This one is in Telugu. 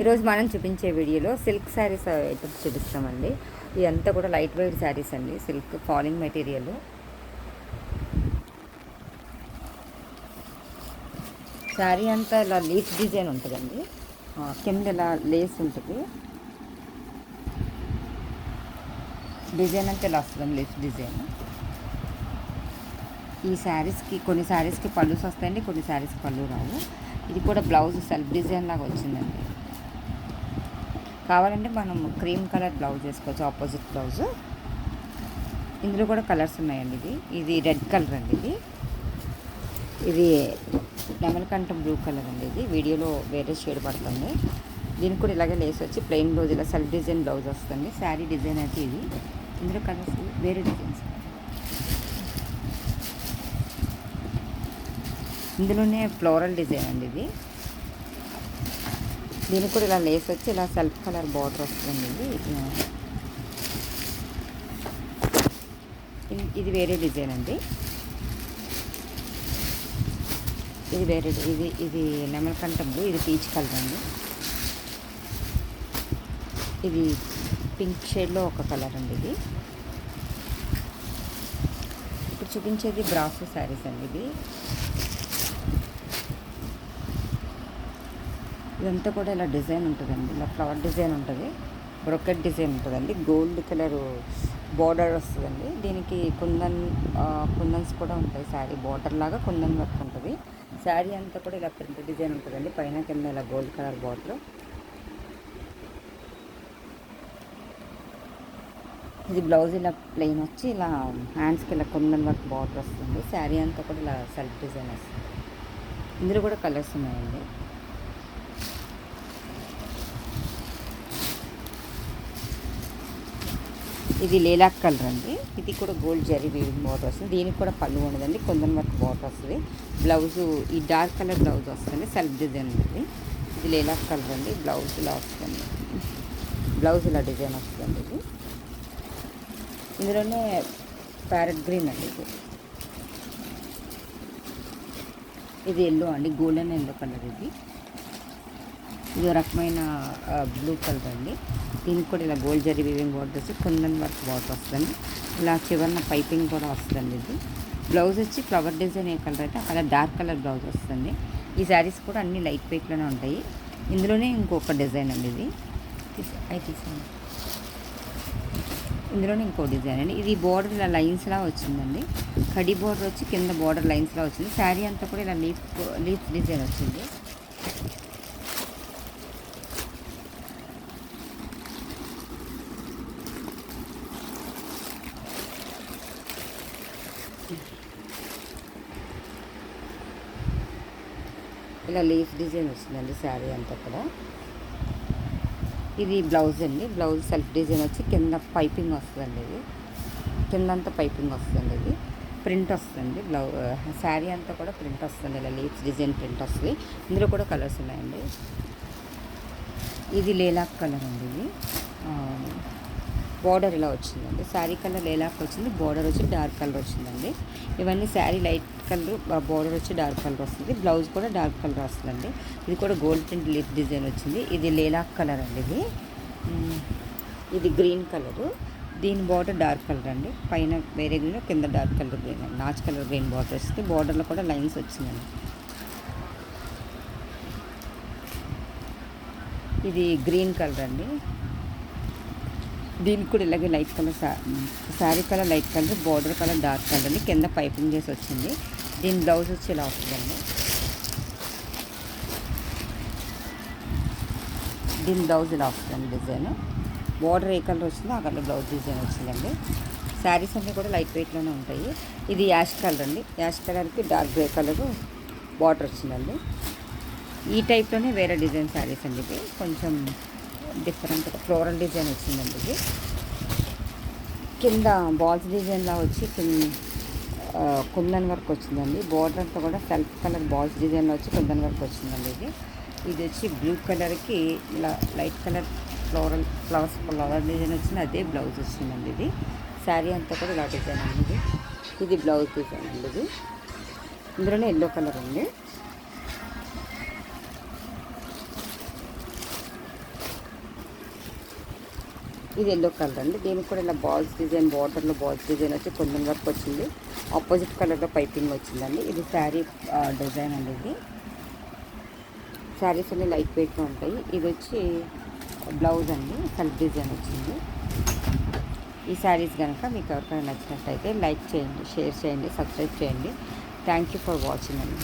ఈరోజు మనం చూపించే వీడియోలో సిల్క్ శారీస్ ఐటమ్స్ చూపిస్తామండి. ఇదంతా కూడా లైట్ వెయిట్ శారీస్ అండి, సిల్క్ ఫాలింగ్ మెటీరియల్. శారీ అంతా ఇలా లీఫ్ డిజైన్ ఉంటుందండి, కింద ఇలా లేస్ ఉంటుంది. డిజైన్ అంతా ఇలా వస్తుందండి, లీఫ్ డిజైన్. ఈ శారీస్కి కొన్ని శారీస్కి పళ్ళుస్ వస్తాయండి, కొన్ని శారీస్కి పళ్ళు రావు. ఇది కూడా బ్లౌజ్ సెల్ఫ్ డిజైన్ లాగా వచ్చిందండి. కావాలంటే మనం క్రీమ్ కలర్ బ్లౌజ్ వేసుకోవచ్చు, ఆపోజిట్ బ్లౌజ్. ఇందులో కూడా కలర్స్ ఉన్నాయండి. ఇది రెడ్ కలర్ అండి, ఇది నెమలకంఠం బ్లూ కలర్ అండి. ఇది వీడియోలో వేరే షేడ్ పడుతుంది. దీనికి కూడా ఇలాగే లేస్ వచ్చి ప్లెయిన్ బ్లౌజ్, ఇలా సెల్ఫ్ డిజైన్ బ్లౌజ్ వస్తుంది. శారీ డిజైన్ అయితే ఇది. ఇందులో కలర్స్ వేరే డిజైన్స్. ఇందులోనే ఫ్లోరల్ డిజైన్ అండి ఇది. దీనికి కూడా ఇలా లేస్ వచ్చి ఇలా సెల్ఫ్ కలర్ బార్డర్ వస్తుంది. ఇది వేరే డిజైన్ అండి. ఇది వేరే, ఇది నెమలకంఠం బ్లూ, ఇది పీచ్ కలర్ అండి. ఇది పింక్ షేడ్లో ఒక కలర్ అండి. ఇది ఇప్పుడు చూపించేది బ్రాసో శారీస్ అండి. ఇదంతా కూడా ఇలా డిజైన్ ఉంటుందండి, ఇలా ఫ్లవర్ డిజైన్ ఉంటుంది, బ్రొకెట్ డిజైన్ ఉంటుందండి. గోల్డ్ కలర్ బార్డర్ వస్తుందండి. దీనికి కుందన్స్ కూడా ఉంటాయి. శారీ బార్డర్ లాగా కుందన్ వర్క్ ఉంటుంది. శారీ అంతా కూడా ఇలా ప్రింట్ డిజైన్ ఉంటుందండి, పైన కింద ఇలా గోల్డ్ కలర్ బార్డర్. ఇది బ్లౌజ్ ఇలా ప్లెయిన్ వచ్చి ఇలా హ్యాండ్స్కి ఇలా కుందన్ వర్క్ బార్డర్ వస్తుంది. శారీ అంతా కూడా ఇలా సెల్ఫ్ డిజైన్ వస్తుంది. ఇందులో కూడా కలర్స్ ఉన్నాయండి. ఇది లేలాక్ కలర్ అండి. ఇది కూడా గోల్డ్ జరీ వీవింగ్ బార్డర్ వస్తుంది. దీనికి కూడా పళ్ళు ఉండదండి, కొందరి వరకు బార్డర్ వస్తుంది. బ్లౌజు ఈ డార్క్ కలర్ బ్లౌజ్ వస్తుంది, సెల్ఫ్ డిజైన్ ఉంటుంది. ఇది లేలాక్ కలర్ అండి. బ్లౌజ్ ఇలా వస్తుంది, బ్లౌజ్ ఇలా డిజైన్ వస్తుంది. ఇది ఇందులోనే ప్యారెట్ గ్రీన్ అండి. ఇది ఎల్లో అండి, గోల్డెన్ ఎల్లో కలర్. ఇది రకమైన బ్లూ కలర్ అండి. దీనికి కూడా ఇలా గోల్డ్ జరీ వీవింగ్ బార్డర్ వచ్చి కుందన్ వర్క్ బార్డర్ వస్తుంది. ఇలా చివరిన పైపింగ్ కూడా వస్తుంది. ఇది బ్లౌజ్ వచ్చి ఫ్లవర్ డిజైన్ ఏ కలర్ అయితే అలా డార్క్ కలర్ బ్లౌజ్ వస్తుంది. ఈ శారీస్ కూడా అన్ని లైట్ వెయిట్లోనే ఉంటాయి. ఇందులోనే ఇంకొక డిజైన్ అండి. ఇది తీసాను. ఇందులోనే ఇంకో డిజైన్ అండి. ఇది బార్డర్ ఇలా లైన్స్లా వచ్చిందండి, కడి బార్డర్ వచ్చి కింద బార్డర్ లైన్స్లా వచ్చింది. శారీ అంతా కూడా ఇలా లీఫ్ డిజైన్ వచ్చింది. ఇలా లీఫ్ డిజైన్ వస్తుందండి శారీ అంతా కూడా. ఇది బ్లౌజ్ అండి. బ్లౌజ్ సెల్ఫ్ డిజైన్ వచ్చి కింద పైపింగ్ వస్తుందండి. ఇది కిందంతా పైపింగ్ వస్తుంది. ఇది ప్రింట్ వస్తుంది. శారీ అంతా కూడా ప్రింట్ వస్తుంది, ఇలా లీఫ్ డిజైన్ ప్రింట్ వస్తుంది. ఇందులో కూడా కలర్స్ ఉన్నాయండి. ఇది లేలాక్ కలర్ అండి. ఇది బార్డర్ ఇలా వచ్చిందండి. శారీ కలర్ లేలాక్ వచ్చింది, బార్డర్ వచ్చి డార్క్ కలర్ వచ్చిందండి. ఇవన్నీ శారీ లైట్ కలర్, బార్డర్ వచ్చి డార్క్ కలర్ వస్తుంది. బ్లౌజ్ కూడా డార్క్ కలర్ వస్తుందండి. ఇది కూడా గోల్డ్ ప్రింట్ లీఫ్ డిజైన్ వచ్చింది. ఇది లేలాక్ కలర్ అండి. ఇది గ్రీన్ కలరు, దీని బార్డర్ డార్క్ కలర్ అండి. పైన వేరే గ్రీన్, కింద డార్క్ కలర్ గ్రీన్ అండి. నాచ్ కలర్ గ్రీన్ బార్డర్ వస్తుంది. బార్డర్లో కూడా లైన్స్ వచ్చిందండి. ఇది గ్రీన్ కలర్ అండి. దీనికి కూడా ఇలాగే light colour, sari colour light colour, border colour dark colour అండి. కింద పైపింగ్ చేసి వచ్చింది. దీని బ్లౌజ్ వచ్చి ఇలా వస్తుందండి. దీని బ్లౌజ్ ఇలా వస్తుందండి డిజైన్. బార్డర్ ఏ కలర్ వచ్చిందో ఆ కలర్ బ్లౌజ్ డిజైన్ వచ్చిందండి. శారీస్ అన్నీ కూడా లైట్ వెయిట్లోనే ఉంటాయి. ఇది యాష్ కలర్ అండి. యాష్ కలర్కి డార్క్ గ్రే కలర్ బార్డర్ వచ్చిందండి. ఈ టైప్లోనే వేరే డిజైన్ శారీస్ అండి. ఇది కొంచెం డిఫరెంట్గా ఫ్లోరల్ డిజైన్ వచ్చిందండి. ఇది కింద బాల్స్ డిజైన్లా వచ్చి కుందన్ వర్క్ వచ్చిందండి. బార్డర్ అంతా కూడా సెల్ఫ్ కలర్ బాల్స్ డిజైన్లో వచ్చి కుందన్ వర్క్ వచ్చిందండి. ఇది వచ్చి బ్లూ కలర్కి ఇలా లైట్ కలర్ ఫ్లవర్ డిజైన్ వచ్చింది. అదే బ్లౌజ్ వచ్చిందండి. ఇది శారీ అంతా కూడా ఇలా డిజైన్ అండి. ఇది బ్లౌజ్ డిజైన్ అండి. ఇందులోనే ఎల్లో కలర్ ఉంది. ఇది ఎల్లో కలర్ అండి. దీనికి కూడా ఇలా బాల్స్ డిజైన్, బార్డర్లో బాల్స్ డిజైన్ వచ్చి కొంచెం వరకు వచ్చింది. ఆపోజిట్ కలర్లో పైపింగ్ వచ్చిందండి. ఇది శారీ డిజైన్ అండి. ఇది శారీస్ అన్ని లైట్ వెయిట్గా ఉంటాయి. ఇది వచ్చి బ్లౌజ్ అండి, సెల్ఫ్ డిజైన్ వచ్చింది. ఈ శారీస్ కనుక మీకు ఎవరికైనా నచ్చినట్టయితే లైక్ చేయండి, షేర్ చేయండి, సబ్స్క్రైబ్ చేయండి. థ్యాంక్ యూ ఫర్ వాచింగ్ అండి.